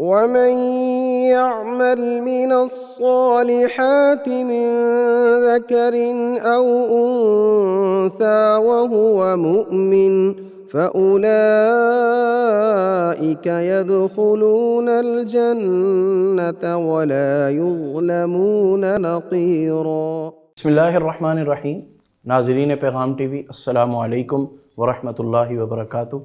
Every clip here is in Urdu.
ومن يعمل من الصالحات من ذكر أو أنثى وهو مؤمن فأولئك يدخلون الجنة ولا يظلمون نقيرا۔ بسم اللہ الرحمن الرحیم۔ ناظرین پیغام ٹی وی، السلام علیکم ورحمۃ اللہ وبرکاتہ۔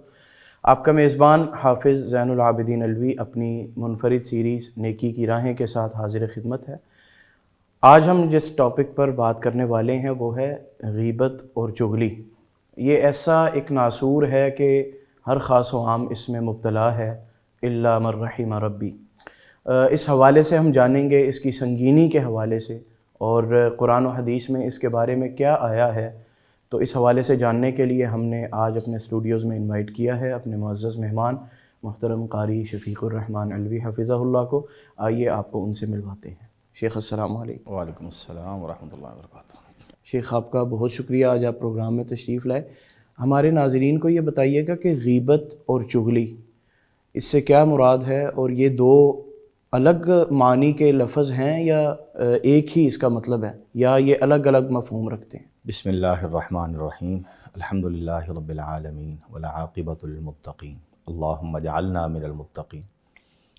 آپ کا میزبان حافظ زین العابدین علوی اپنی منفرد سیریز نیکی کی راہیں کے ساتھ حاضر خدمت ہے۔ آج ہم جس ٹاپک پر بات کرنے والے ہیں وہ ہے غیبت اور چغلی۔ یہ ایسا ایک ناسور ہے کہ ہر خاص و عام اس میں مبتلا ہے الا من رحم ربی۔ اس حوالے سے ہم جانیں گے، اس کی سنگینی کے حوالے سے، اور قرآن و حدیث میں اس کے بارے میں کیا آیا ہے۔ تو اس حوالے سے جاننے کے لیے ہم نے آج اپنے اسٹوڈیوز میں انوائٹ کیا ہے اپنے معزز مہمان محترم قاری شفیق الرحمن علوی حفظہ اللہ کو۔ آئیے آپ کو ان سے ملواتے ہیں۔ شیخ السلام علیکم۔ وعلیکم السلام ورحمۃ اللہ وبرکاتہ۔ شیخ آپ کا بہت شکریہ، آج آپ پروگرام میں تشریف لائے۔ ہمارے ناظرین کو یہ بتائیے گا کہ غیبت اور چغلی، اس سے کیا مراد ہے، اور یہ دو الگ معنی کے لفظ ہیں یا ایک ہی اس کا مطلب ہے، یا یہ الگ الگ مفہوم رکھتے ہیں؟ بسم اللہ الرحمن الرحیم، الحمد للہ رب العالمین والعاقبۃ للمتقین، اللہم اجعلنا من المتقین،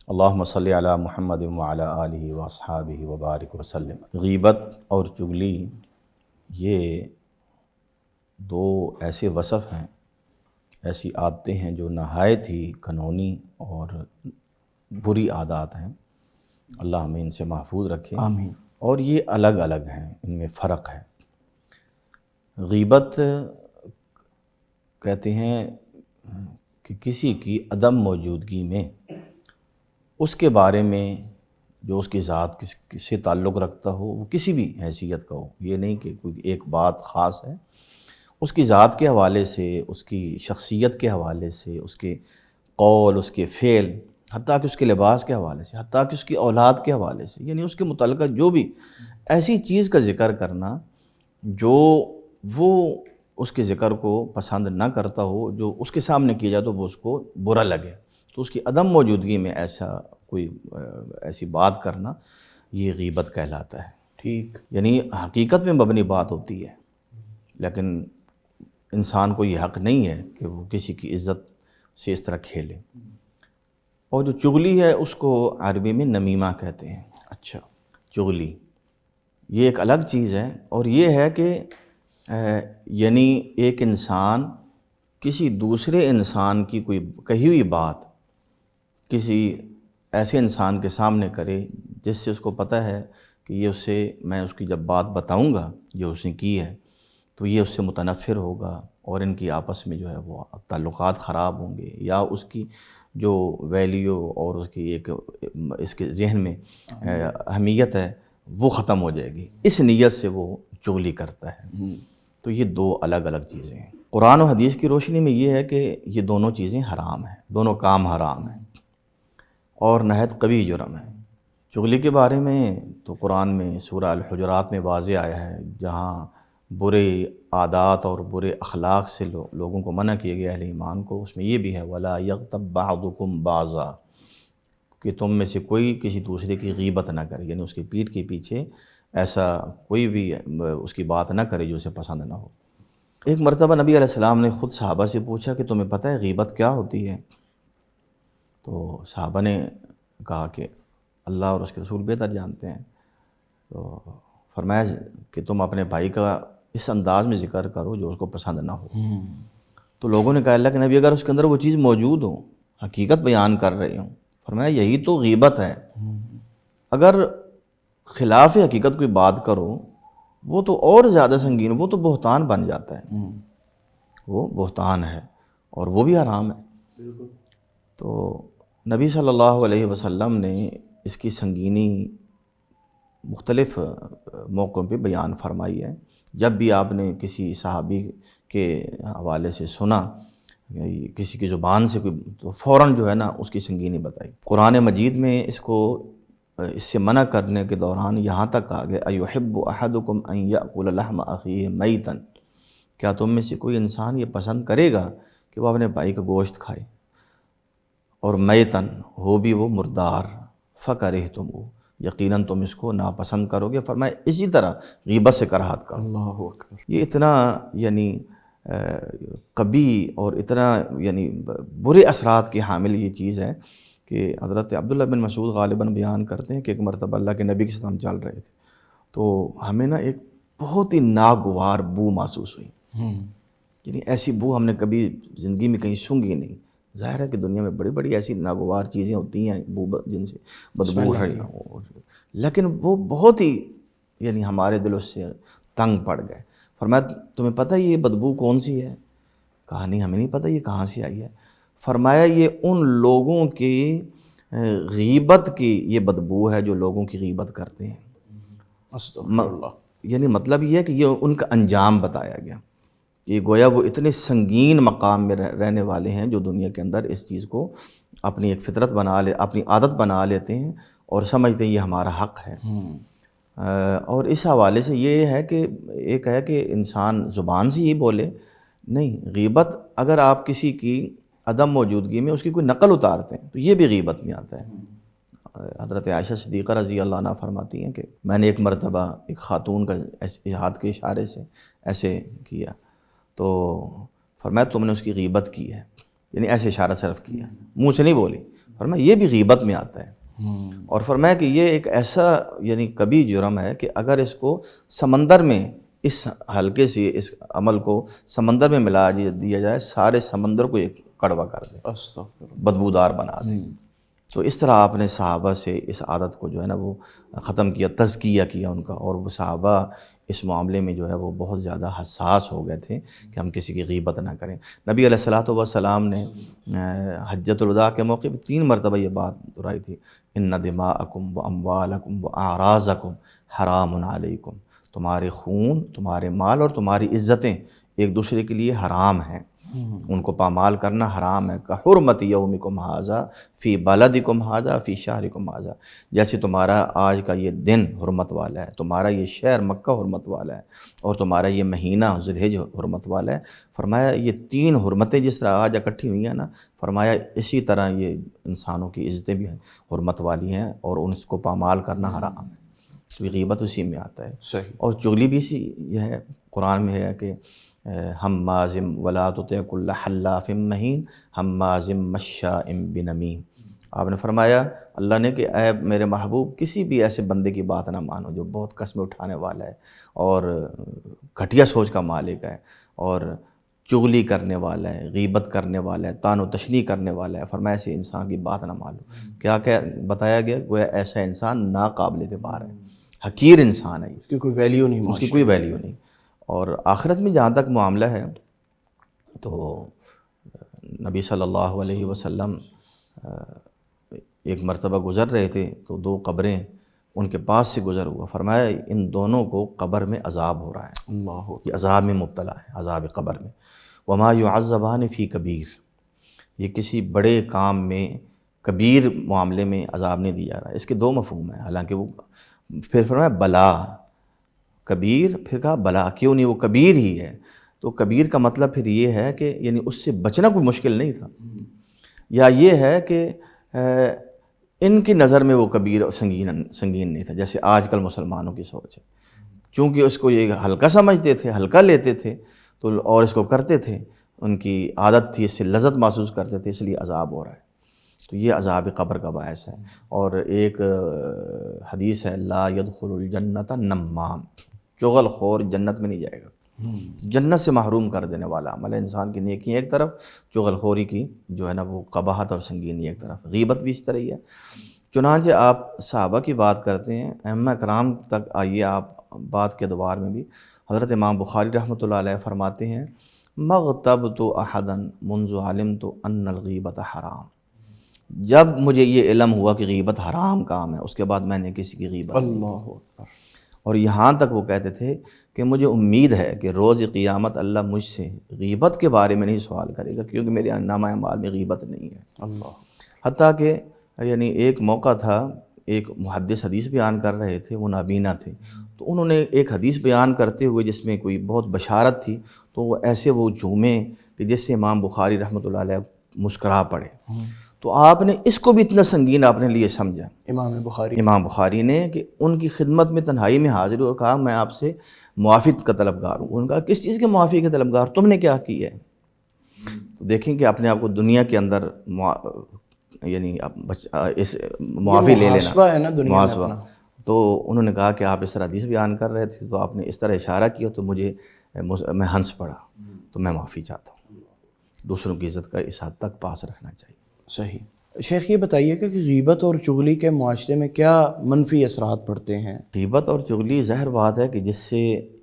اللہم صلی علی محمد وعلی آلہ واصحابہ وبارک وسلم۔ غیبت اور چغلی یہ دو ایسے وصف ہیں، ایسی عادتیں ہیں جو نہایت ہی گھنونی اور بری عادات ہیں۔ اللہ ہمیں ان سے محفوظ رکھے، آمین۔ اور یہ الگ الگ ہیں، ان میں فرق ہے۔ غیبت کہتے ہیں کہ کسی کی عدم موجودگی میں اس کے بارے میں جو اس کی ذات سے تعلق رکھتا ہو، وہ کسی بھی حیثیت کا ہو، یہ نہیں کہ کوئی ایک بات خاص ہے، اس کی ذات کے حوالے سے، اس کی شخصیت کے حوالے سے، اس کے قول، اس کے فعل، حتیٰ کہ اس کے لباس کے حوالے سے، حتیٰ کہ اس کی اولاد کے حوالے سے، یعنی اس کے متعلقہ جو بھی ایسی چیز کا ذکر کرنا جو وہ اس کے ذکر کو پسند نہ کرتا ہو، جو اس کے سامنے کیا جائے تو وہ اس کو برا لگے، تو اس کی عدم موجودگی میں ایسی بات کرنا، یہ غیبت کہلاتا ہے۔ ٹھیک، یعنی حقیقت میں مبنی بات ہوتی ہے، لیکن انسان کو یہ حق نہیں ہے کہ وہ کسی کی عزت سے اس طرح کھیلے۔ اور جو چغلی ہے اس کو عربی میں نمیمہ کہتے ہیں۔ اچھا، چغلی یہ ایک الگ چیز ہے، اور یہ ہے کہ یعنی ایک انسان کسی دوسرے انسان کی کوئی کہی ہوئی بات کسی ایسے انسان کے سامنے کرے جس سے اس کو پتہ ہے کہ یہ میں اس کی جب بات بتاؤں گا جو اس نے کی ہے تو یہ اس سے متنفر ہوگا، اور ان کی آپس میں جو ہے وہ تعلقات خراب ہوں گے، یا اس کی جو ویلیو اور اس کی اس کے ذہن میں اہمیت ہے وہ ختم ہو جائے گی۔ اس نیت سے وہ چغلی کرتا ہے۔ تو یہ دو الگ الگ چیزیں ہیں۔ قرآن و حدیث کی روشنی میں یہ ہے کہ یہ دونوں چیزیں حرام ہیں، دونوں کام حرام ہیں اور نہایت قبیح جرم ہے۔ چغلی کے بارے میں تو قرآن میں سورہ الحجرات میں واضح آیا ہے، جہاں برے عادات اور برے اخلاق سے لوگوں کو منع کیا گیا، اہل ایمان کو، اس میں یہ بھی ہے وَلَا يَغْتَبْ بَعْضُكُمْ بَعْضًا، کہ تم میں سے کوئی کسی دوسرے کی غیبت نہ کرے، یعنی اس کی پیٹھ کے پیچھے ایسا کوئی بھی اس کی بات نہ کرے جو اسے پسند نہ ہو۔ ایک مرتبہ نبی علیہ السلام نے خود صحابہ سے پوچھا کہ تمہیں پتہ ہے غیبت کیا ہوتی ہے؟ تو صحابہ نے کہا کہ اللہ اور اس کے رسول بہتر جانتے ہیں۔ تو فرمایا کہ تم اپنے بھائی کا اس انداز میں ذکر کرو جو اس کو پسند نہ ہو۔ تو لوگوں نے کہا اللہ کے نبی اگر اس کے اندر وہ چیز موجود ہو، حقیقت بیان کر رہے ہوں، فرمایا یہی تو غیبت ہے۔ اگر خلاف حقیقت کوئی بات کرو وہ تو اور زیادہ سنگین، وہ تو بہتان بن جاتا ہے، وہ بہتان ہے اور وہ بھی حرام ہے۔ تو نبی صلی اللہ علیہ وسلم نے اس کی سنگینی مختلف موقعوں پہ بیان فرمائی ہے۔ جب بھی آپ نے کسی صحابی کے حوالے سے سنا کسی کی زبان سے کوئی، تو فوراً جو ہے نا اس کی سنگینی بتائی۔ قرآن مجید میں اس سے منع کرنے کے دوران یہاں تک آ گئے ایحب احدکم ان یاکل لحم اخیہ میتا، کیا تم میں سے کوئی انسان یہ پسند کرے گا کہ وہ اپنے بھائی کا گوشت کھائے؟ اور میتن ہو بھی وہ مردار، فکرہتموہ یقیناً تم اس کو ناپسند کرو گے۔ فرمایا اسی طرح غیبت سے کراہت کرو۔ اللہ اکبر۔ یہ اتنا یعنی قبیح اور اتنا یعنی برے اثرات کی حامل یہ چیز ہے کہ حضرت عبداللہ بن مسعود غالباً بیان کرتے ہیں کہ ایک مرتبہ اللہ کے نبی کے ساتھ ہم چل رہے تھے تو ہمیں نا ایک بہت ہی ناگوار بو محسوس ہوئی، یعنی ایسی بو ہم نے کبھی زندگی میں کہیں سونگھی نہیں۔ ظاہر ہے کہ دنیا میں بڑی بڑی ایسی ناگوار چیزیں ہوتی ہیں جن سے بدبو اٹھ رہی ہیں، لیکن وہ بہت ہی یعنی ہمارے دلوں سے تنگ پڑ گئے۔ فرمایا تمہیں پتہ ہے یہ بدبو کون سی ہے؟ کہا نہیں ہمیں نہیں پتہ یہ کہاں سے آئی ہے۔ فرمایا یہ ان لوگوں کی غیبت کی یہ بدبو ہے جو لوگوں کی غیبت کرتے ہیں۔ استغفر اللہ۔ یعنی مطلب یہ ہے کہ یہ ان کا انجام بتایا گیا، یہ گویا وہ اتنے سنگین مقام میں رہنے والے ہیں جو دنیا کے اندر اس چیز کو اپنی ایک فطرت اپنی عادت بنا لیتے ہیں اور سمجھتے ہیں یہ ہمارا حق ہے۔ اور اس حوالے سے یہ ہے کہ ایک ہے کہ انسان زبان سے ہی بولے، نہیں، غیبت اگر آپ کسی کی عدم موجودگی میں اس کی کوئی نقل اتارتے ہیں تو یہ بھی غیبت میں آتا ہے۔ حضرت عائشہ صدیقہ رضی اللہ عنہا فرماتی ہیں کہ میں نے ایک مرتبہ ایک خاتون کا ہاتھ کے اشارے سے ایسے کیا تو فرمایا تم نے اس کی غیبت کی ہے، یعنی ایسے اشارہ صرف کیا، منہ سے نہیں بولی۔ فرمایا یہ بھی غیبت میں آتا ہے۔ اور فرمایا کہ یہ ایک ایسا یعنی کبھی جرم ہے کہ اگر اس کو سمندر میں اس ہلکے سے اس عمل کو سمندر میں ملا دیا جائے سارے سمندر کو ایک کڑوا کر دے، بدبودار بنا دے۔ تو اس طرح آپ نے صحابہ سے اس عادت کو جو ہے نا وہ ختم کیا، تزکیہ کیا ان کا، اور وہ صحابہ اس معاملے میں جو ہے وہ بہت زیادہ حساس ہو گئے تھے کہ ہم کسی کی غیبت نہ کریں۔ نبی علیہ الصلوۃ والسلام نے حجۃ الوداع کے موقع پہ 3 مرتبہ یہ بات دہرائی تھی، ان دماءکم و اموالکم و اعراضکم حرام علیکم، تمہارے خون، تمہارے مال اور تمہاری عزتیں ایک دوسرے کے لیے حرام ہیں، ان کو پامال کرنا حرام ہے۔ کحرمت یومکم ھذا فی بلدکم ھذا فی شہرکم ھذا، جیسے تمہارا آج کا یہ دن حرمت والا ہے، تمہارا یہ شہر مکہ حرمت والا ہے، اور تمہارا یہ مہینہ ذو الحج حرمت والا ہے۔ فرمایا یہ 3 حرمتیں جس طرح آج اکٹھی ہوئی ہیں نا، فرمایا اسی طرح یہ انسانوں کی عزتیں بھی حرمت والی ہیں اور ان کو پامال کرنا حرام ہے۔ تو یہ غیبت اسی میں آتا ہے۔ صحیح۔ اور چغلی بھی اسی یہ ہے، قرآن میں ہے کہ ہمازٍ ولا تطع کل حلاف مہین ہمازٍ مشاء بنمیم۔ آپ نے فرمایا اللہ نے کہ اے میرے محبوب کسی بھی ایسے بندے کی بات نہ مانو جو بہت قسمیں اٹھانے والا ہے اور گھٹیا سوچ کا مالک ہے اور چغلی کرنے والا ہے، غیبت کرنے والا ہے، طعن و تشنیع کرنے والا ہے۔ فرمایا ایسے انسان کی بات نہ مانو۔ کیا بتایا گیا؟ گویا ایسا انسان ناقابل اعتبار ہے، حقیر انسان ہے، اس کی کوئی ویلیو نہیں، اس کی کوئی ویلیو نہیں۔ اور آخرت میں جہاں تک معاملہ ہے تو نبی صلی اللہ علیہ وسلم ایک مرتبہ گزر رہے تھے تو 2 قبریں ان کے پاس سے گزر ہوا، فرمایا ان دونوں کو قبر میں عذاب ہو رہا ہے، اللہ یہ عذاب میں مبتلا ہے، عذاب قبر میں۔ وما يعذبان فی کبیر، یہ کسی بڑے کام میں کبیر معاملے میں عذاب نہیں دیا رہا۔ اس کے 2 مفہوم ہیں، حالانکہ وہ پھر فرمایا بلا کبیر، پھر کہا بلا، کیوں نہیں، وہ کبیر ہی ہے۔ تو کبیر کا مطلب پھر یہ ہے کہ یعنی اس سے بچنا کوئی مشکل نہیں تھا، یا یہ ہے کہ ان کی نظر میں وہ کبیر اور سنگین نہیں تھا، جیسے آج کل مسلمانوں کی سوچ ہے، چونکہ اس کو یہ ہلکا سمجھتے تھے، ہلکا لیتے تھے تو اور اس کو کرتے تھے، ان کی عادت تھی، اس سے لذت محسوس کرتے تھے، اس لیے عذاب ہو رہا ہے۔ تو یہ عذاب قبر کا باعث ہے۔ اور ایک حدیث ہے لا يدخل الجنت نمام، چغل خور جنت میں نہیں جائے گا۔ جنت سے محروم کر دینے والا عمل ہے، انسان کی نیکی ایک طرف، چغل خوری کی جو ہے نا وہ قباحت اور سنگینی ایک طرف، غیبت بھی اس طرح ہی ہے۔ چنانچہ آپ صحابہ کی بات کرتے ہیں، ائمہ کرام تک آئیے آپ بات کے دوار میں بھی، حضرت امام بخاری رحمۃ اللہ علیہ فرماتے ہیں مغتبت احدا منذ علمت ان الغیبت حرام، جب مجھے یہ علم ہوا کہ غیبت حرام کام ہے اس کے بعد میں نے کسی کی غیبت نہیں کی۔ اللہ اکبر۔ اور یہاں تک وہ کہتے تھے کہ مجھے امید ہے کہ روز قیامت اللہ مجھ سے غیبت کے بارے میں نہیں سوال کرے گا، کیونکہ میرے نامہ اعمال میں غیبت نہیں ہے۔ اللہ، حتیٰ کہ یعنی ایک موقع تھا، ایک محدث حدیث بیان کر رہے تھے، وہ نابینا تھے، تو انہوں نے ایک حدیث بیان کرتے ہوئے جس میں کوئی بہت بشارت تھی تو وہ ایسے وہ جھومے کہ جس سے امام بخاری رحمۃ اللہ علیہ مسکرا پڑے۔ تو آپ نے اس کو بھی اتنا سنگین آپ نے لیے سمجھا امام بخاری نے کہ ان کی خدمت میں تنہائی میں حاضر اور کہا میں آپ سے معافی کا طلبگار ہوں. ان کا کس چیز کے معافی کے طلبگار؟ تم نے کیا کیا ہے؟ تو دیکھیں کہ اپنے آپ کو دنیا کے اندر یعنی اس معافی لے لینا محاسبہ. تو انہوں نے کہا کہ آپ اس طرح حدیث بیان کر رہے تھے تو آپ نے اس طرح اشارہ کیا تو میں ہنس پڑا تو میں معافی چاہتا ہوں. دوسروں کی عزت کا اس حد تک پاس رکھنا چاہیے. صحیح. شیخ یہ بتائیے کہ غیبت اور چغلی کے معاشرے میں کیا منفی اثرات پڑتے ہیں؟ غیبت اور چغلی ظاہر بات ہے کہ جس سے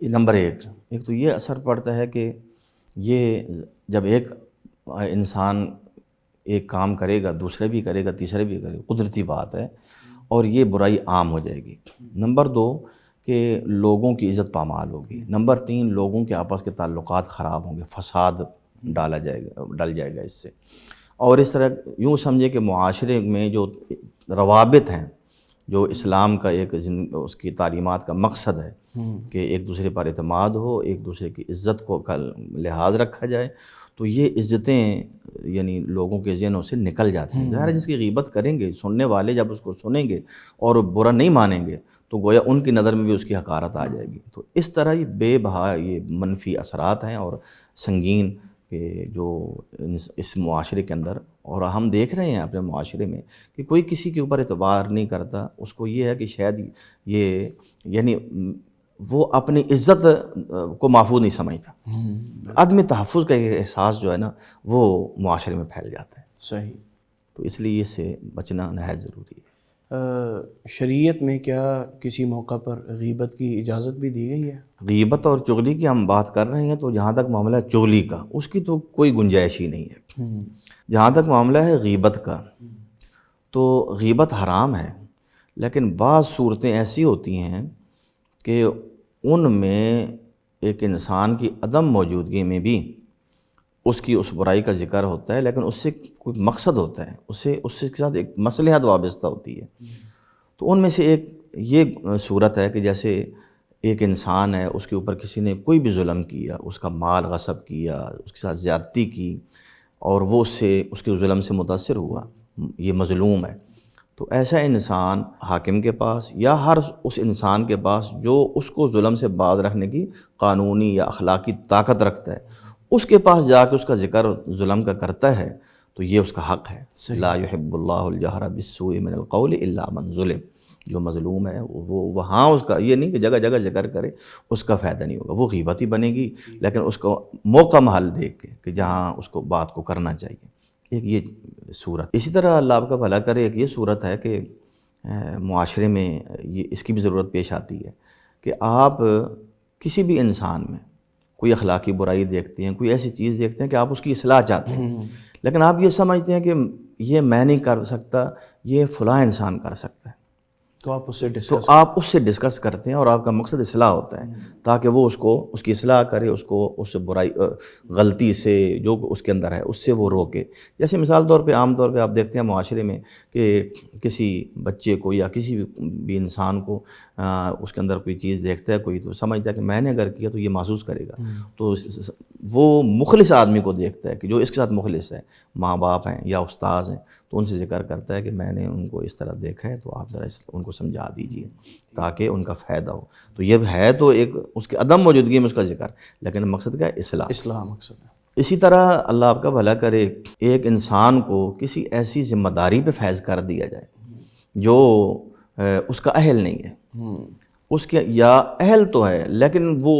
نمبر ایک تو یہ اثر پڑتا ہے کہ یہ جب ایک انسان ایک کام کرے گا دوسرے بھی کرے گا تیسرے بھی کرے گا، قدرتی بات ہے، اور یہ برائی عام ہو جائے گی. نمبر دو کہ لوگوں کی عزت پامال ہوگی. نمبر تین لوگوں کے آپس کے تعلقات خراب ہوں گے، فساد ڈل جائے گا اس سے. اور اس طرح یوں سمجھے کہ معاشرے میں جو روابط ہیں، جو اسلام کا ایک اس کی تعلیمات کا مقصد ہے کہ ایک دوسرے پر اعتماد ہو، ایک دوسرے کی عزت کو کا لحاظ رکھا جائے، تو یہ عزتیں یعنی لوگوں کے ذہنوں سے نکل جاتی ہیں. ظاہر ہے جس کی غیبت کریں گے، سننے والے جب اس کو سنیں گے اور برا نہیں مانیں گے تو گویا ان کی نظر میں بھی اس کی حقارت آ جائے گی. تو اس طرح یہ بے بہا یہ منفی اثرات ہیں اور سنگین کہ جو اس معاشرے کے اندر، اور ہم دیکھ رہے ہیں اپنے معاشرے میں کہ کوئی کسی کے اوپر اعتبار نہیں کرتا. اس کو یہ ہے کہ شاید یہ یعنی وہ اپنی عزت کو محفوظ نہیں سمجھتا. عدم تحفظ کا یہ احساس جو ہے نا وہ معاشرے میں پھیل جاتا ہے. صحیح. تو اس لیے اس سے بچنا نہایت ضروری ہے. شریعت میں کیا کسی موقع پر غیبت کی اجازت بھی دی گئی ہے؟ غیبت اور چغلی کی ہم بات کر رہے ہیں تو جہاں تک معاملہ چغلی کا، اس کی تو کوئی گنجائش ہی نہیں ہے. جہاں تک معاملہ ہے غیبت کا تو غیبت حرام ہے، لیکن بعض صورتیں ایسی ہوتی ہیں کہ ان میں ایک انسان کی عدم موجودگی میں بھی اس کی اس برائی کا ذکر ہوتا ہے، لیکن اس سے کوئی مقصد ہوتا ہے، اس کے ساتھ ایک مصلحت وابستہ ہوتی ہے. تو ان میں سے ایک یہ صورت ہے کہ جیسے ایک انسان ہے، اس کے اوپر کسی نے کوئی بھی ظلم کیا، اس کا مال غصب کیا، اس کے ساتھ زیادتی کی، اور وہ اس کے ظلم سے متاثر ہوا، یہ مظلوم ہے. تو ایسا انسان حاکم کے پاس یا ہر اس انسان کے پاس جو اس کو ظلم سے باز رکھنے کی قانونی یا اخلاقی طاقت رکھتا ہے، اس کے پاس جا کے اس کا ذکر ظلم کا کرتا ہے تو یہ اس کا حق ہے. لا يحب اللہ الجہر بالسوء من القول الا من ظلم. جو مظلوم ہے وہ وہاں اس کا یہ نہیں کہ جگہ جگہ ذکر کرے، اس کا فائدہ نہیں ہوگا، وہ غیبت ہی بنے گی، لیکن اس کو موقع محل دیکھ کے کہ جہاں اس کو بات کو کرنا چاہیے. ایک یہ صورت. اسی طرح اللہ آپ کا بھلا کرے، ایک یہ صورت ہے کہ معاشرے میں یہ اس کی بھی ضرورت پیش آتی ہے کہ آپ کسی بھی انسان میں کوئی اخلاقی برائی دیکھتے ہیں، کوئی ایسی چیز دیکھتے ہیں کہ آپ اس کی اصلاح چاہتے ہیں، لیکن آپ یہ سمجھتے ہیں کہ یہ میں نہیں کر سکتا، یہ فلاں انسان کر سکتا ہے، تو آپ اس سے ڈسکس کرتے ہیں اور آپ کا مقصد اصلاح ہوتا ہے تاکہ وہ اس کی اصلاح کرے، اس کو اس برائی غلطی سے جو اس کے اندر ہے اس سے وہ روکے. جیسے مثال طور پہ عام طور پہ آپ دیکھتے ہیں معاشرے میں کہ کسی بچے کو یا کسی بھی انسان کو اس کے اندر کوئی چیز دیکھتا ہے کوئی، تو سمجھتا ہے کہ میں نے اگر کیا تو یہ محسوس کرے گا. تو وہ مخلص آدمی کو دیکھتا ہے کہ جو اس کے ساتھ مخلص ہے، ماں باپ ہیں یا استاذ ہیں، تو ان سے ذکر کرتا ہے کہ میں نے ان کو اس طرح دیکھا ہے، تو آپ ذرا ان کو سمجھا دیجئے تاکہ ان کا فائدہ ہو. تو یہ ہے تو ایک اس کے عدم موجودگی میں اس کا ذکر، لیکن مقصد کیا ہے؟ اصلاح مقصد ہے. اسی طرح اللہ آپ کا بھلا کرے، ایک انسان کو کسی ایسی ذمہ داری پہ فائز کر دیا جائے جو اس کا اہل نہیں ہے، اس کے یا اہل تو ہے لیکن وہ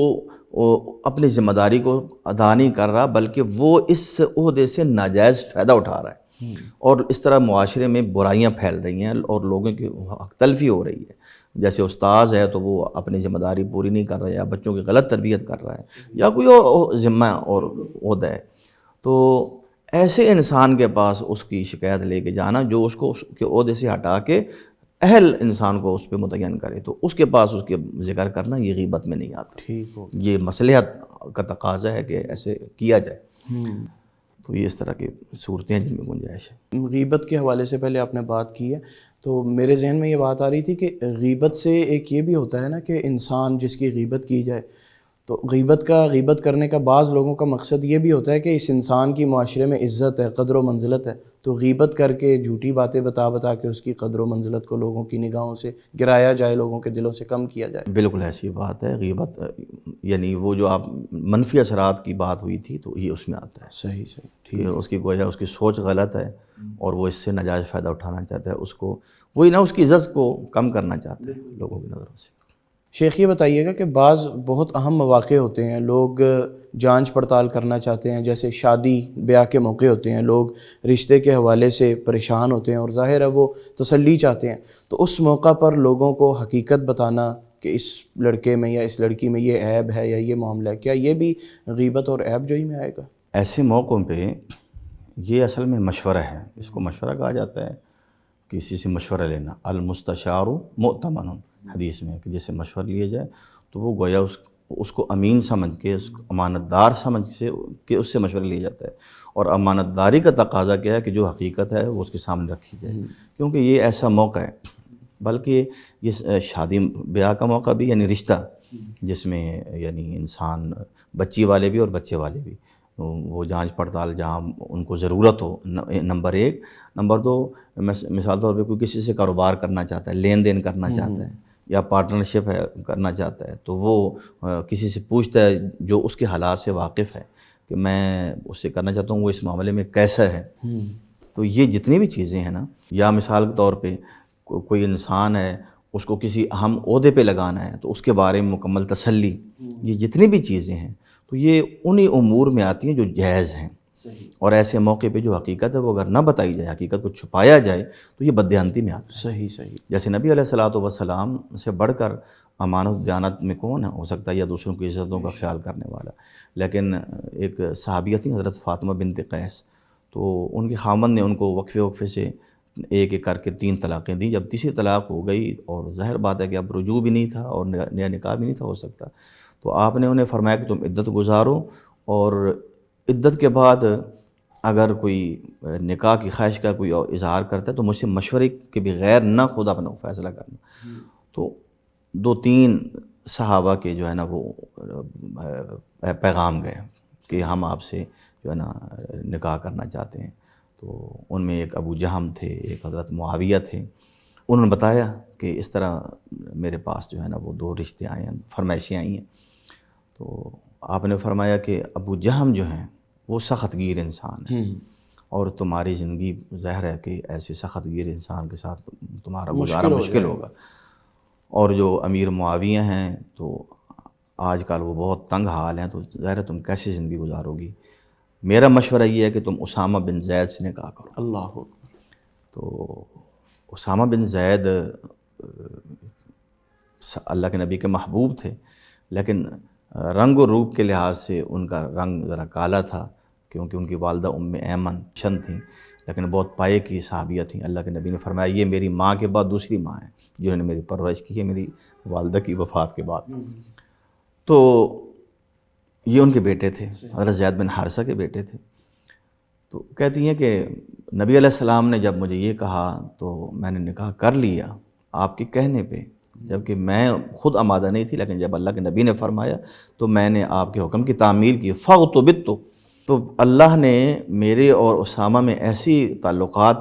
اپنی ذمہ داری کو ادا نہیں کر رہا، بلکہ وہ اس عہدے سے ناجائز فائدہ اٹھا رہا ہے، اور اس طرح معاشرے میں برائیاں پھیل رہی ہیں اور لوگوں کی حق تلفی ہو رہی ہے. جیسے استاذ ہے تو وہ اپنی ذمہ داری پوری نہیں کر رہا، یا بچوں کی غلط تربیت کر رہا ہے، یا کوئی ذمہ اور عہدہ ہے، تو ایسے انسان کے پاس اس کی شکایت لے کے جانا جو اس کو اس کے عہدے سے ہٹا کے اہل انسان کو اس پہ متعین کرے، تو اس کے پاس اس کے ذکر کرنا یہ غیبت میں نہیں آتا. یہ مصلحت کا تقاضا ہے کہ ایسے کیا جائے. تو یہ اس طرح کی صورتیں ہیں جن میں گنجائش ہے. غیبت کے حوالے سے پہلے آپ نے بات کی ہے تو میرے ذہن میں یہ بات آ رہی تھی کہ غیبت سے ایک یہ بھی ہوتا ہے نا کہ انسان جس کی غیبت کی جائے، تو غیبت کرنے کا بعض لوگوں کا مقصد یہ بھی ہوتا ہے کہ اس انسان کی معاشرے میں عزت ہے، قدر و منزلت ہے، تو غیبت کر کے جھوٹی باتیں بتا کے اس کی قدر و منزلت کو لوگوں کی نگاہوں سے گرایا جائے، لوگوں کے دلوں سے کم کیا جائے۔ بالکل ایسی بات ہے، غیبت یعنی وہ جو آپ منفی اثرات کی بات ہوئی تھی تو یہ اس میں آتا ہے۔ صحیح کہ اس کی گویا اس کی سوچ غلط ہے اور وہ اس سے ناجائز فائدہ اٹھانا چاہتا ہے، اس کو وہی نہ اس کی عزت کو کم کرنا چاہتا ہے لوگوں کی نظروں سے۔ شیخ یہ بتائیے گا کہ بعض بہت اہم مواقع ہوتے ہیں، لوگ جانچ پڑتال کرنا چاہتے ہیں، جیسے شادی بیاہ کے موقع ہوتے ہیں، لوگ رشتے کے حوالے سے پریشان ہوتے ہیں اور ظاہر ہے وہ تسلی چاہتے ہیں، تو اس موقع پر لوگوں کو حقیقت بتانا کہ اس لڑکے میں یا اس لڑکی میں یہ عیب ہے یا یہ معاملہ ہے، کیا یہ بھی غیبت اور عیب جوئی میں آئے گا؟ ایسے موقعوں پہ یہ اصل میں مشورہ ہے، اس کو مشورہ کہا جاتا ہے، کسی سے مشورہ لینا۔ المستشار مؤتمن، حدیث میں کہ جس سے مشورہ لیا جائے تو وہ گویا اس کو امین سمجھ کے، اس کو امانت دار سمجھ سے کہ اس سے مشورہ لیا جاتا ہے، اور امانت داری کا تقاضا کیا ہے کہ جو حقیقت ہے وہ اس کے سامنے رکھی جائے، کیونکہ یہ ایسا موقع ہے، بلکہ یہ شادی بیاہ کا موقع بھی یعنی رشتہ جس میں یعنی انسان بچی والے بھی اور بچے والے بھی وہ جانچ پڑتال جہاں ان کو ضرورت ہو، نمبر ایک۔ نمبر دو، مثال طور پہ کوئی کسی سے کاروبار کرنا چاہتا ہے، لین دین کرنا چاہتا ہے یا پارٹنرشپ ہے کرنا چاہتا ہے، تو وہ کسی سے پوچھتا ہے جو اس کے حالات سے واقف ہے کہ میں اس سے کرنا چاہتا ہوں، وہ اس معاملے میں کیسا ہے۔ تو یہ جتنی بھی چیزیں ہیں نا، یا مثال کے طور پہ کوئی انسان ہے، اس کو کسی اہم عہدے پہ لگانا ہے تو اس کے بارے میں مکمل تسلی، یہ جتنی بھی چیزیں ہیں تو یہ انہی امور میں آتی ہیں جو جائز ہیں۔ اور ایسے موقع پہ جو حقیقت ہے وہ اگر نہ بتائی جائے، حقیقت کو چھپایا جائے تو یہ بددیانتی میں آتا ہے۔ صحیح۔ جیسے نبی علیہ الصلوۃ والسلام سے بڑھ کر امانت دیانت میں کون ہو سکتا ہے، یا دوسروں کی عزتوں کا خیال کرنے والا۔ لیکن ایک صحابیہ تھیں حضرت فاطمہ بنت قیس، تو ان کے خاوند نے ان کو وقفے سے ایک ایک کر کے 3 طلاقیں دیں۔ جب تیسری طلاق ہو گئی اور ظاہر بات ہے کہ اب رجوع بھی نہیں تھا اور نیا نکاح بھی نہیں تھا ہو سکتا، تو آپ نے انہیں فرمایا کہ تم عدت گزارو، اور عدت کے بعد اگر کوئی نکاح کی خواہش کا کوئی اظہار کرتا ہے تو مجھ سے مشورے کے بغیر نہ خود اپنا فیصلہ کرنا۔ تو 2-3 صحابہ کے جو ہے نا وہ پیغام گئے کہ ہم آپ سے جو ہے نا نکاح کرنا چاہتے ہیں۔ تو ان میں ایک ابو جہم تھے، ایک حضرت معاویہ تھے۔ انہوں نے بتایا کہ اس طرح میرے پاس جو ہے نا وہ 2 رشتے آئے ہیں، فرمائشیں آئی ہیں۔ تو آپ نے فرمایا کہ ابو جہم جو ہیں وہ سخت گیر انسان ہیں، اور تمہاری زندگی ظاہر ہے کہ ایسے سخت گیر انسان کے ساتھ تمہارا گزارا مشکل ہوگا۔ اور جو امیر معاویہ ہیں تو آج کل وہ بہت تنگ حال ہیں، تو ظاہر ہے تم کیسے زندگی گزارو گی، میرا مشورہ یہ ہے کہ تم اسامہ بن زید سے نکاح کرو۔ اللہ اکبر۔ تو اسامہ بن زید اللہ کے نبی کے محبوب تھے، لیکن رنگ و روپ کے لحاظ سے ان کا رنگ ذرا کالا تھا، کیونکہ ان کی والدہ ام ایمن شن تھیں، لیکن بہت پائے کی صحابیہ تھیں۔ اللہ کے نبی نے فرمایا یہ میری ماں کے بعد دوسری ماں ہے جنہوں نے میری پرورش کی ہے میری والدہ کی وفات کے بعد۔ تو یہ ان کے بیٹے تھے، حضرت زید بن حارثہ کے بیٹے تھے۔ تو کہتی ہیں کہ نبی علیہ السلام نے جب مجھے یہ کہا تو میں نے نکاح کر لیا آپ کے کہنے پہ، جبکہ میں خود آمادہ نہیں تھی، لیکن جب اللہ کے نبی نے فرمایا تو میں نے آپ کے حکم کی تعمیل کی۔ فاغتبت، تو اللہ نے میرے اور اسامہ میں ایسی تعلقات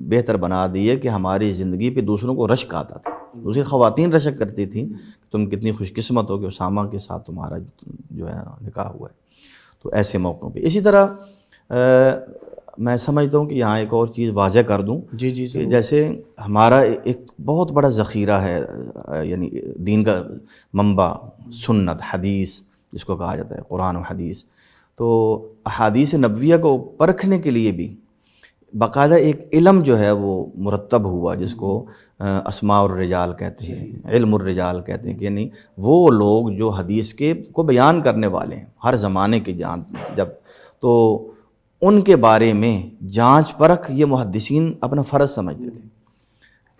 بہتر بنا دیے کہ ہماری زندگی پہ دوسروں کو رشک آتا تھا، دوسری خواتین رشک کرتی تھیں کہ تم کتنی خوش قسمت ہو کہ اسامہ کے ساتھ تمہارا جو ہے نکاح ہوا ہے۔ تو ایسے موقعوں پہ اسی طرح میں سمجھتا ہوں کہ یہاں ایک اور چیز واضح کر دوں جی کہ جیسے ہمارا ایک بہت بڑا ذخیرہ ہے، یعنی دین کا منبع سنت حدیث جس کو کہا جاتا ہے، قرآن و حدیث۔ تو احادیث نبویہ کو پرکھنے کے لیے بھی باقاعدہ ایک علم جو ہے وہ مرتب ہوا، جس کو اسماء الرجال کہتے ہیں، علم الرجال کہتے ہیں، کہ یعنی وہ لوگ جو حدیث کے کو بیان کرنے والے ہیں ہر زمانے کے جب تو ان کے بارے میں جانچ پرکھ یہ محدثین اپنا فرض سمجھتے تھے،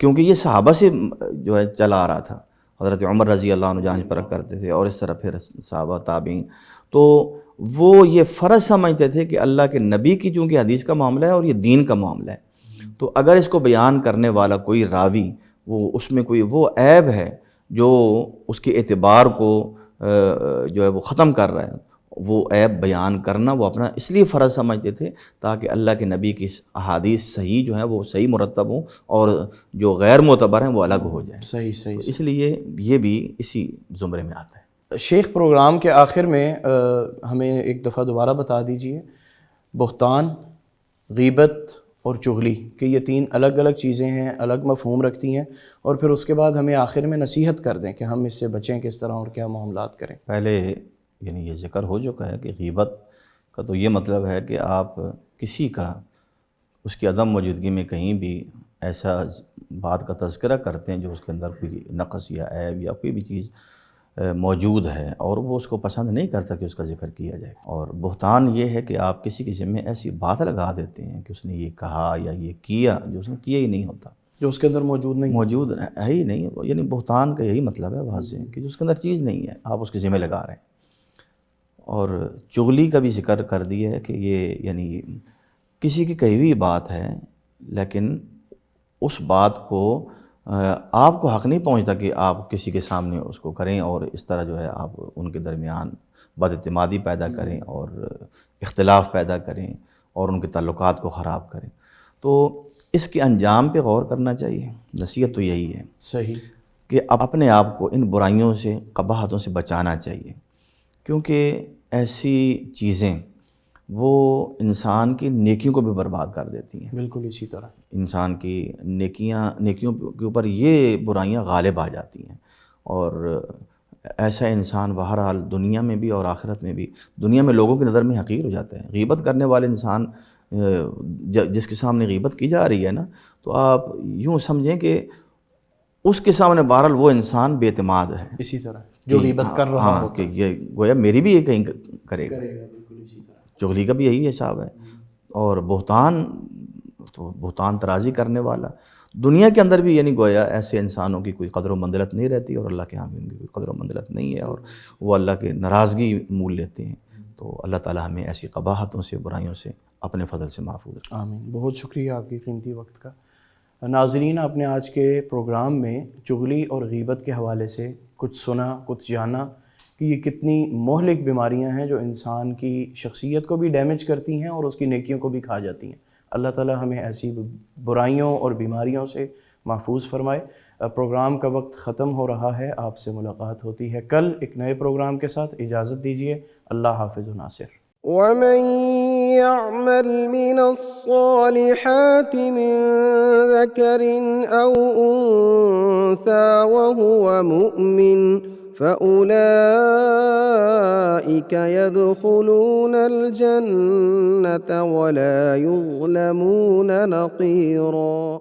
کیونکہ یہ صحابہ سے جو ہے چلا آ رہا تھا۔ حضرت عمر رضی اللہ عنہ جانچ پرکھ کرتے تھے، اور اس طرح پھر صحابہ تابعین، تو وہ یہ فرض سمجھتے تھے کہ اللہ کے نبی کی چونکہ حدیث کا معاملہ ہے اور یہ دین کا معاملہ ہے، تو اگر اس کو بیان کرنے والا کوئی راوی وہ اس میں کوئی وہ عیب ہے جو اس کے اعتبار کو جو ہے وہ ختم کر رہا ہے، وہ عیب بیان کرنا وہ اپنا اس لیے فرض سمجھتے تھے تاکہ اللہ کے نبی کی احادیث صحیح جو ہیں وہ صحیح مرتب ہوں اور جو غیر معتبر ہیں وہ الگ ہو جائیں. صحیح. تو اس لیے یہ بھی اسی زمرے میں آتا ہے. شیخ پروگرام کے آخر میں ہمیں ایک دفعہ دوبارہ بتا دیجئے بہتان، غیبت اور چغلی کہ یہ تین الگ الگ چیزیں ہیں، الگ مفہوم رکھتی ہیں، اور پھر اس کے بعد ہمیں آخر میں نصیحت کر دیں کہ ہم اس سے بچیں کس طرح اور کیا معاملات کریں. پہلے یعنی یہ ذکر ہو چکا ہے کہ غیبت کا تو یہ مطلب ہے کہ آپ کسی کا اس کی عدم موجودگی میں کہیں بھی ایسا بات کا تذکرہ کرتے ہیں جو اس کے اندر کوئی نقص یا عیب یا کوئی بھی چیز موجود ہے اور وہ اس کو پسند نہیں کرتا کہ اس کا ذکر کیا جائے. اور بہتان یہ ہے کہ آپ کسی کے ذمہ ایسی بات لگا دیتے ہیں کہ اس نے یہ کہا یا یہ کیا جو اس نے کیا ہی نہیں ہوتا، جو اس کے اندر موجود ہے ہی نہیں. یعنی بہتان کا یہی مطلب ہے واضح کہ جو اس کے اندر چیز نہیں ہے آپ اس کے ذمہ لگا رہے ہیں. اور چغلی کا بھی ذکر کر دیا ہے کہ یہ یعنی کسی کی کہی ہوئی بات ہے لیکن اس بات کو آپ کو حق نہیں پہنچتا کہ آپ کسی کے سامنے اس کو کریں اور اس طرح جو ہے آپ ان کے درمیان بد اعتمادی پیدا کریں اور اختلاف پیدا کریں اور ان کے تعلقات کو خراب کریں. تو اس کے انجام پہ غور کرنا چاہیے. نصیحت تو یہی ہے صحیح کہ اپنے آپ کو ان برائیوں سے قباحتوں سے بچانا چاہیے، کیونکہ ایسی چیزیں وہ انسان کی نیکیوں کو بھی برباد کر دیتی ہیں. بالکل اسی طرح انسان کی نیکیوں کے اوپر یہ برائیاں غالب آ جاتی ہیں اور ایسا انسان بہرحال دنیا میں بھی اور آخرت میں بھی دنیا میں لوگوں کی نظر میں حقیر ہو جاتا ہے. غیبت کرنے والے انسان جس کے سامنے غیبت کی جا رہی ہے نا تو آپ یوں سمجھیں کہ اس کے سامنے بہرحال وہ انسان بے اعتماد ہے. اسی طرح جو غیبت کر رہا ہو کہ یہ گویا میری بھی یہ کہیں کرے گا. بالکل اسی طرح چغلی کا بھی یہی حساب ہے. اور بہتان تو بہتان ترازی کرنے والا دنیا کے اندر بھی یعنی گویا ایسے انسانوں کی کوئی قدر و منزلت نہیں رہتی اور اللہ کے ہاں بھی ان کی کوئی قدر و منزلت نہیں ہے اور وہ اللہ کے ناراضگی مول لیتے ہیں. تو اللہ تعالی ہمیں ایسی قباحتوں سے برائیوں سے اپنے فضل سے محفوظ رکھے. آمین. بہت شکریہ آپ کی قیمتی وقت کا. ناظرین، آپ نے آج کے پروگرام میں چغلی اور غیبت کے حوالے سے کچھ سنا، کچھ جانا کہ یہ کتنی مہلک بیماریاں ہیں جو انسان کی شخصیت کو بھی ڈیمیج کرتی ہیں اور اس کی نیکیوں کو بھی کھا جاتی ہیں. اللہ تعالی ہمیں ایسی برائیوں اور بیماریوں سے محفوظ فرمائے. پروگرام کا وقت ختم ہو رہا ہے. آپ سے ملاقات ہوتی ہے کل ایک نئے پروگرام کے ساتھ. اجازت دیجیے. اللہ حافظ و ناصر. ومن يعمل من الصالحات من ذكر أو أنثى وهو مؤمن فأولئك يدخلون الجنة ولا يظلمون نقيرا.